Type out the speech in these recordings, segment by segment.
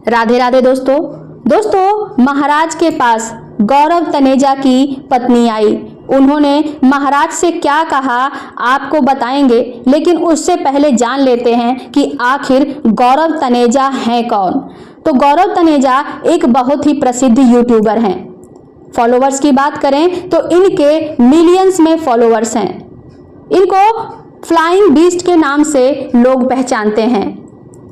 राधे राधे दोस्तों महाराज के पास गौरव तनेजा की पत्नी आई। उन्होंने महाराज से क्या कहा आपको बताएंगे, लेकिन उससे पहले जान लेते हैं कि आखिर गौरव तनेजा हैं कौन। तो गौरव तनेजा एक बहुत ही प्रसिद्ध यूट्यूबर हैं। फॉलोवर्स की बात करें तो इनके मिलियंस में फॉलोवर्स हैं। इनको फ्लाइंग बीस्ट के नाम से लोग पहचानते हैं।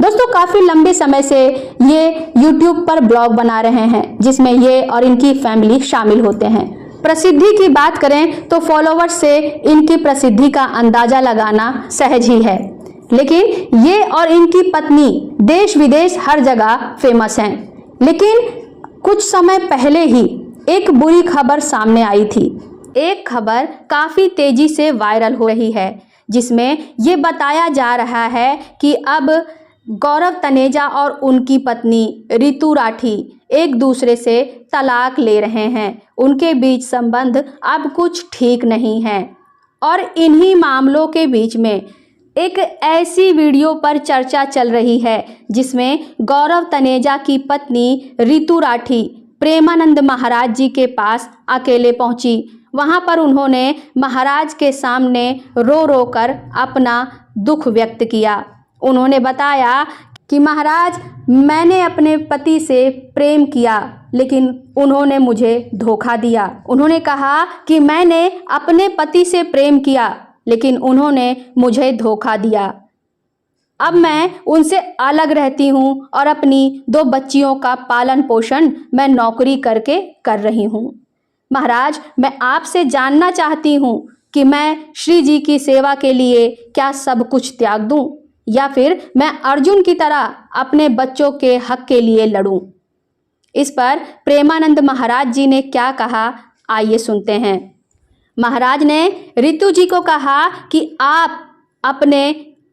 दोस्तों काफ़ी लंबे समय से ये YouTube पर ब्लॉग बना रहे हैं, जिसमें ये और इनकी फैमिली शामिल होते हैं। प्रसिद्धि की बात करें तो फॉलोवर्स से इनकी प्रसिद्धि का अंदाजा लगाना सहज ही है, लेकिन ये और इनकी पत्नी देश विदेश हर जगह फेमस हैं। लेकिन कुछ समय पहले ही एक बुरी खबर सामने आई थी। एक खबर काफ़ी तेजी से वायरल हो रही है, जिसमें ये बताया जा रहा है कि अब गौरव तनेजा और उनकी पत्नी रितु राठी एक दूसरे से तलाक ले रहे हैं। उनके बीच संबंध अब कुछ ठीक नहीं है और इन्हीं मामलों के बीच में एक ऐसी वीडियो पर चर्चा चल रही है जिसमें गौरव तनेजा की पत्नी रितु राठी प्रेमानंद महाराज जी के पास अकेले पहुंची। वहां पर उन्होंने महाराज के सामने रो रो कर अपना दुख व्यक्त किया। उन्होंने बताया कि महाराज, मैंने अपने पति से प्रेम किया, लेकिन उन्होंने मुझे धोखा दिया। उन्होंने कहा कि मैंने अपने पति से प्रेम किया, लेकिन उन्होंने मुझे धोखा दिया। अब मैं उनसे अलग रहती हूँ और अपनी 2 बच्चियों का पालन पोषण मैं नौकरी करके कर रही हूँ। महाराज, मैं आपसे जानना चाहती हूँ कि मैं श्री जी की सेवा के लिए क्या सब कुछ त्याग दूँ, या फिर मैं अर्जुन की तरह अपने बच्चों के हक के लिए लड़ूं। इस पर प्रेमानंद महाराज जी ने क्या कहा, आइए सुनते हैं। महाराज ने रितु जी को कहा कि आप अपने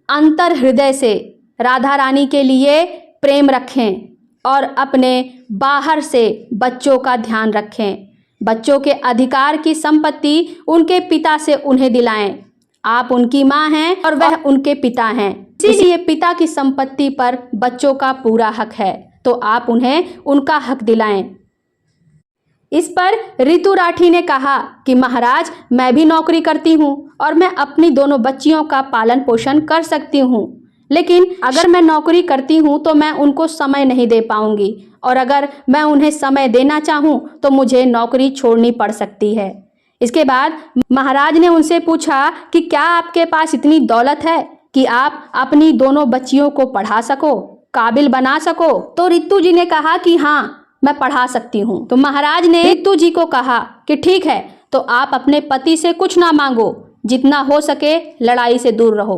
अंतर हृदय से राधा रानी के लिए प्रेम रखें और अपने बाहर से बच्चों का ध्यान रखें। बच्चों के अधिकार की संपत्ति उनके पिता से उन्हें दिलाएं। आप उनकी माँ हैं और वह उनके पिता हैं, इसीलिए पिता की संपत्ति पर बच्चों का पूरा हक है, तो आप उन्हें उनका हक दिलाएं। इस पर रितु राठी ने कहा कि महाराज, मैं भी नौकरी करती हूँ और मैं अपनी दोनों बच्चियों का पालन पोषण कर सकती हूँ, लेकिन अगर मैं नौकरी करती हूँ तो मैं उनको समय नहीं दे पाऊंगी, और अगर मैं उन्हें समय देना चाहूँ तो मुझे नौकरी छोड़नी पड़ सकती है। इसके बाद महाराज ने उनसे पूछा कि क्या आपके पास इतनी दौलत है कि आप अपनी दोनों बच्चियों को पढ़ा सको, काबिल बना सको? तो रितु जी ने कहा कि हाँ, मैं पढ़ा सकती हूँ। तो महाराज ने रितु जी को कहा कि ठीक है, तो आप अपने पति से कुछ ना मांगो, जितना हो सके लड़ाई से दूर रहो।